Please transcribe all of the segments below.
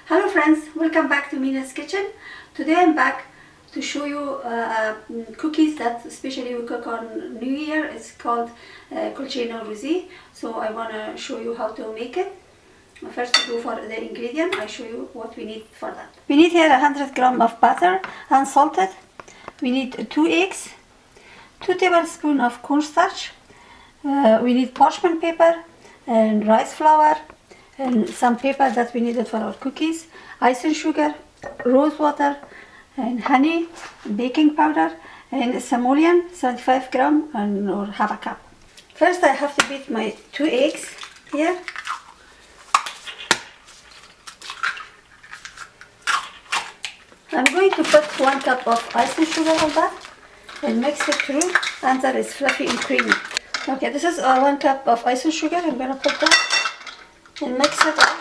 Hello friends, welcome back to Mina's Kitchen. Today I'm back to show you cookies that especially we cook on New Year. It's called Kulcha Nowruz. So I want to show you how to make it. First to go for the ingredient, I show you what we need for that. We need here 100 grams of butter, unsalted. We need 2 eggs, 2 tablespoons of cornstarch. We need parchment paper and rice flour, and some paper that we needed for our cookies, icing sugar, rose water, and honey, baking powder, and semolina, 75 grams or half a cup. First I have to beat my 2 eggs here. I'm going to put 1 cup of icing sugar on that and mix it through until it's fluffy and creamy. Okay, this is 1 cup of icing sugar. I'm going to put that and mix it up.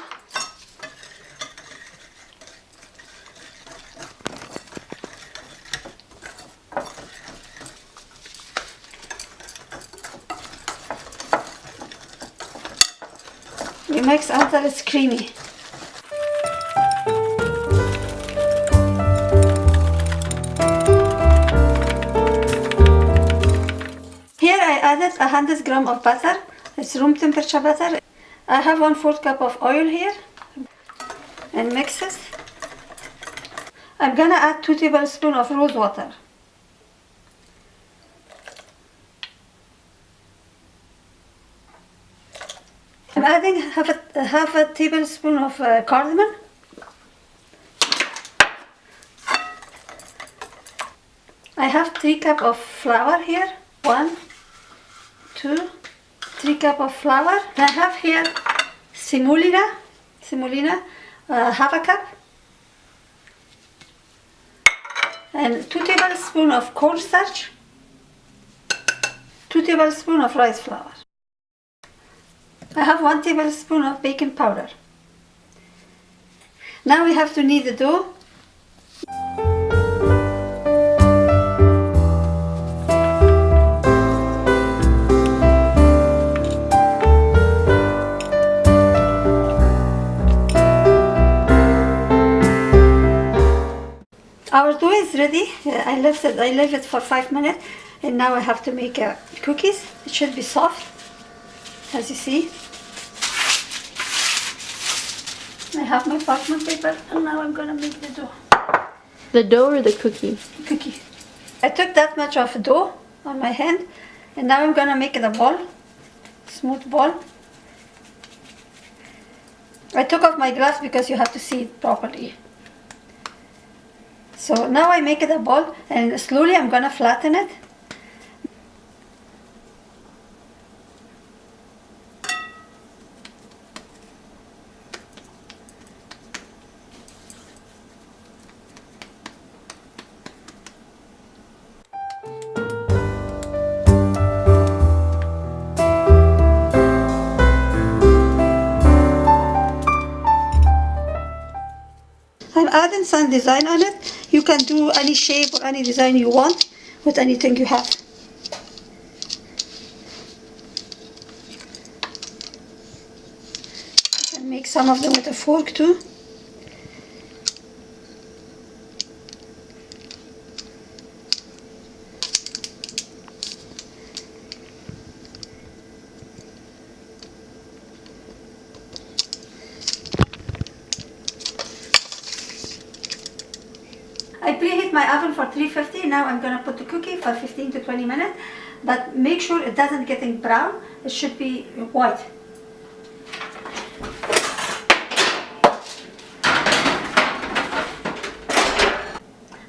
You mix until it's creamy. Here I added 100 grams of butter. It's room temperature butter. I have 1/4 cup of oil here and mix it. I'm gonna add 2 tablespoons of rose water. I'm adding half a tablespoon of cardamom. I have 3 cups of flour here. 1, 2, 3 cups of flour. I have here semolina, half a cup, and 2 tablespoons of cornstarch, 2 tablespoons of rice flour. I have 1 tablespoon of baking powder. Now we have to knead the dough. Our dough is ready. I left it for 5 minutes, and now I have to make cookies. It should be soft, as you see. I have my parchment paper, and now I'm gonna make the dough. The dough or the cookie? Cookie. I took that much of dough on my hand, and now I'm gonna make it a ball, smooth ball. I took off my glass because you have to see it properly. So now I make it a ball, and slowly I'm gonna flatten it. I'm adding some design on it. You can do any shape or any design you want with anything you have. You can make some of them with a fork too. I preheat my oven for 350. Now I'm gonna put the cookie for 15 to 20 minutes, but make sure it doesn't get brown. It should be white.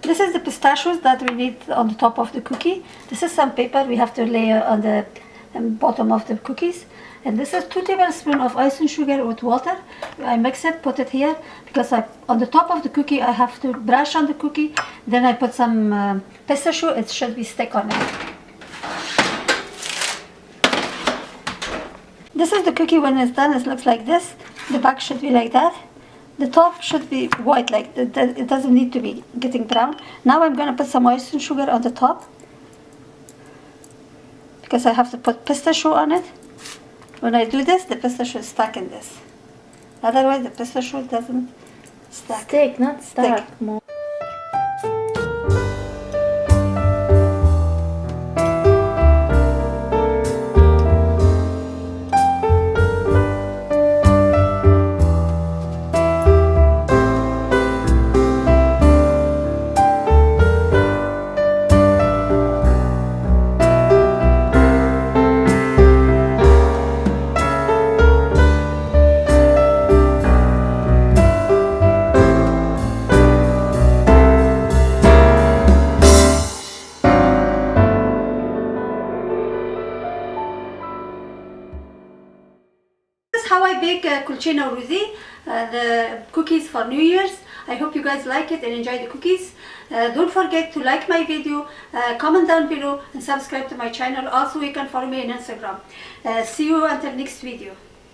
This is the pistachios that we need on the top of the cookie. This is some paper we have to lay on the bottom of the cookies. And this is 2 tablespoons of icing sugar with water. I mix it, put it here, because on the top of the cookie I have to brush on the cookie. Then I put some pistachio. It should be stick on it. This is the cookie when it's done. It looks like this. The back should be like that. The top should be white, like it doesn't need to be getting brown. Now I'm going to put some icing sugar on the top, because I have to put pistachio on it. When I do this, the pistachio is stuck in this. Otherwise the pistachio doesn't Stick, not stuck. More. This is how I bake kulcha Nowruzi, the cookies for New Year's. I hope you guys like it and enjoy the cookies. Don't forget to like my video, comment down below and subscribe to my channel. Also, you can follow me on Instagram. See you until next video.